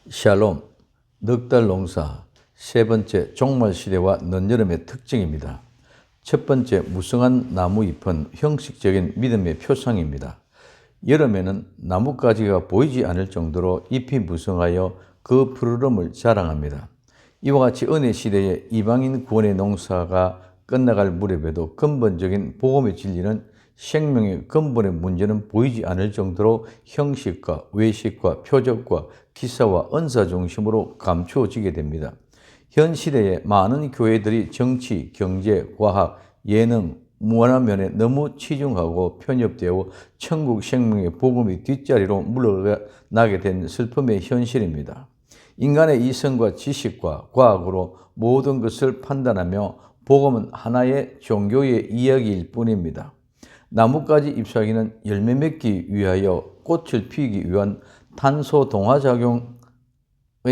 샬롬, 넉 달 농사, 세 번째 종말 시대와 늦여름의 특징입니다. 첫 번째, 무성한 나무 잎은 형식적인 믿음의 표상입니다. 여름에는 나뭇가지가 보이지 않을 정도로 잎이 무성하여 그 푸르름을 자랑합니다. 이와 같이 은혜 시대에 이방인 구원의 농사가 끝나갈 무렵에도 근본적인 복음의 진리는 생명의 근본의 문제는 보이지 않을 정도로 형식과 외식과 표적과 기사와 은사 중심으로 감추어지게 됩니다. 현 시대에 많은 교회들이 정치, 경제, 과학, 예능, 문화 면에 너무 치중하고 편협되어 천국 생명의 복음이 뒷자리로 물러나게 된 슬픔의 현실입니다. 인간의 이성과 지식과 과학으로 모든 것을 판단하며 복음은 하나의 종교의 이야기일 뿐입니다. 나뭇가지 잎사귀는 열매 맺기 위하여 꽃을 피우기 위한 탄소 동화작용의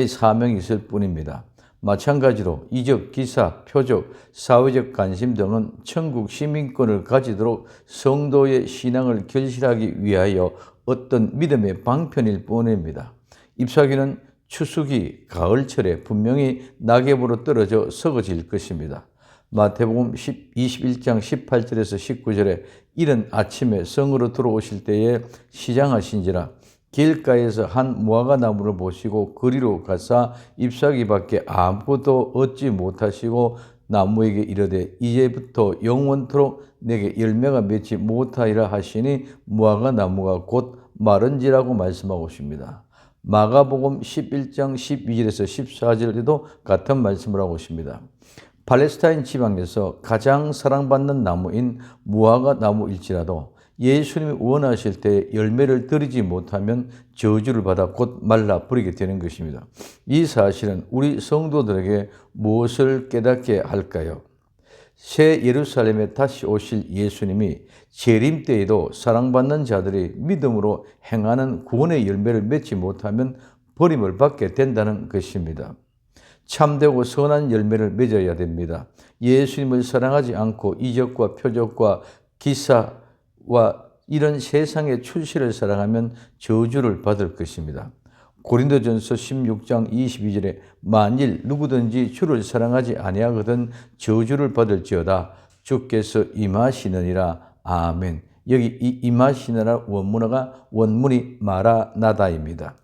사명이 있을 뿐입니다. 마찬가지로 이적, 기사, 표적, 사회적 관심 등은 천국 시민권을 가지도록 성도의 신앙을 결실하기 위하여 어떤 믿음의 방편일 뿐입니다. 잎사귀는 추수기, 가을철에 분명히 낙엽으로 떨어져 썩어질 것입니다. 마태복음 21장 18절에서 19절에 이른 아침에 성으로 들어오실 때에 시장하신지라 길가에서 한 무화과 나무를 보시고 그리로 가사 잎사귀밖에 아무것도 얻지 못하시고 나무에게 이르되 이제부터 영원토록 내게 열매가 맺지 못하리라 하시니 무화과 나무가 곧 마른지라고 말씀하고 있습니다. 마가복음 11장 12절에서 14절에도 같은 말씀을 하고 있습니다. 팔레스타인 지방에서 가장 사랑받는 나무인 무화과 나무일지라도 예수님이 원하실 때 열매를 드리지 못하면 저주를 받아 곧 말라 버리게 되는 것입니다. 이 사실은 우리 성도들에게 무엇을 깨닫게 할까요? 새 예루살렘에 다시 오실 예수님이 재림 때에도 사랑받는 자들이 믿음으로 행하는 구원의 열매를 맺지 못하면 버림을 받게 된다는 것입니다. 참되고 선한 열매를 맺어야 됩니다. 예수님을 사랑하지 않고 이적과 표적과 기사와 이런 세상의 출시를 사랑하면 저주를 받을 것입니다. 고린도전서 16장 22절에 만일 누구든지 주를 사랑하지 아니하거든 저주를 받을지어다 주께서 임하시느니라. 아멘. 여기 이 임하시느라 원문이 마라나다입니다.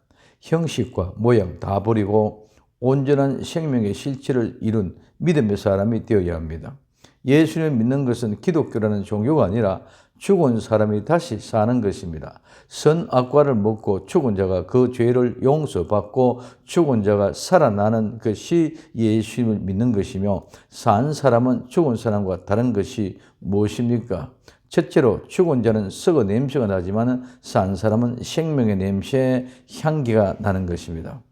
형식과 모양 다 버리고 온전한 생명의 실체를 이룬 믿음의 사람이 되어야 합니다. 예수를 믿는 것은 기독교라는 종교가 아니라 죽은 사람이 다시 사는 것입니다. 선악과를 먹고 죽은 자가 그 죄를 용서받고 죽은 자가 살아나는 것이 예수님을 믿는 것이며 산 사람은 죽은 사람과 다른 것이 무엇입니까? 첫째로 죽은 자는 썩어 냄새가 나지만 산 사람은 생명의 냄새, 향기가 나는 것입니다.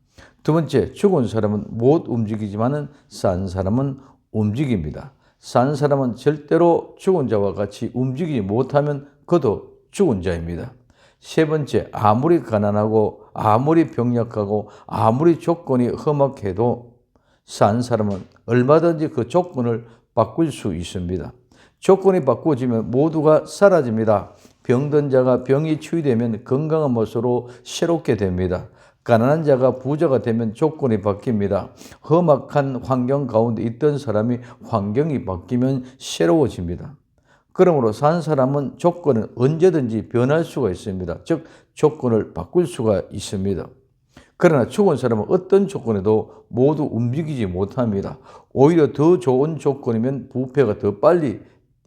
두 번째, 죽은 사람은 못 움직이지만 산 사람은 움직입니다. 산 사람은 절대로 죽은 자와 같이 움직이지 못하면 그도 죽은 자입니다. 세 번째, 아무리 가난하고 아무리 병약하고 아무리 조건이 험악해도 산 사람은 얼마든지 그 조건을 바꿀 수 있습니다. 조건이 바꾸어지면 모두가 사라집니다. 병든 자가 병이 치유되면 건강한 모습으로 새롭게 됩니다. 가난한 자가 부자가 되면 조건이 바뀝니다. 험악한 환경 가운데 있던 사람이 환경이 바뀌면 새로워집니다. 그러므로 산 사람은 조건은 언제든지 변할 수가 있습니다. 즉 조건을 바꿀 수가 있습니다. 그러나 죽은 사람은 어떤 조건에도 모두 움직이지 못합니다. 오히려 더 좋은 조건이면 부패가 더 빨리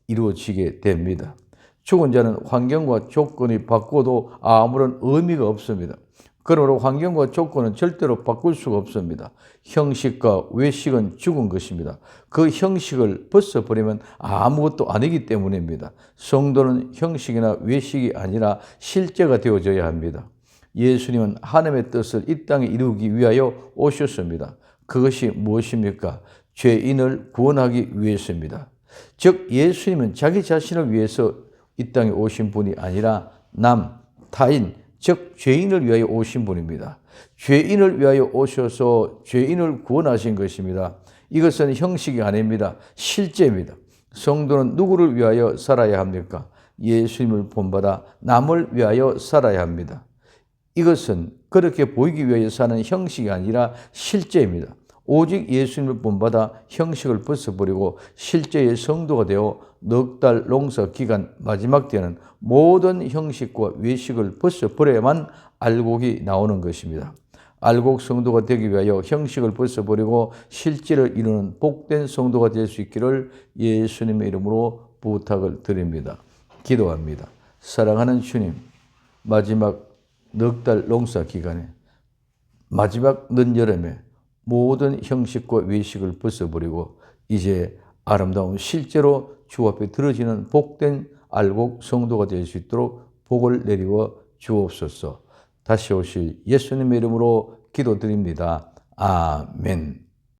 이루어지게 됩니다. 죽은 자는 환경과 조건이 바꿔도 아무런 의미가 없습니다. 그러므로 환경과 조건은 절대로 바꿀 수가 없습니다. 형식과 외식은 죽은 것입니다. 그 형식을 벗어버리면 아무것도 아니기 때문입니다. 성도는 형식이나 외식이 아니라 실제가 되어져야 합니다. 예수님은 하나님의 뜻을 이 땅에 이루기 위하여 오셨습니다. 그것이 무엇입니까? 죄인을 구원하기 위해서입니다. 즉 예수님은 자기 자신을 위해서 이 땅에 오신 분이 아니라 타인, 즉 죄인을 위하여 오신 분입니다. 죄인을 위하여 오셔서 죄인을 구원하신 것입니다. 이것은 형식이 아닙니다. 실제입니다. 성도는 누구를 위하여 살아야 합니까? 예수님을 본받아 남을 위하여 살아야 합니다. 이것은 그렇게 보이기 위하여 사는 형식이 아니라 실제입니다. 오직 예수님을 본받아 형식을 벗어버리고 실제의 성도가 되어 넉 달 농사 기간 마지막 때는 모든 형식과 외식을 벗어버려야만 알곡이 나오는 것입니다. 알곡 성도가 되기 위하여 형식을 벗어버리고 실제를 이루는 복된 성도가 될 수 있기를 예수님의 이름으로 부탁을 드립니다. 기도합니다. 사랑하는 주님, 마지막 넉 달 농사 기간에 마지막 늦여름에 모든 형식과 외식을 벗어버리고 이제 아름다운 실제로 주 앞에 들어지는 복된 알곡 성도가 될 수 있도록 복을 내리워 주옵소서. 다시 오실 예수님의 이름으로 기도드립니다. 아멘.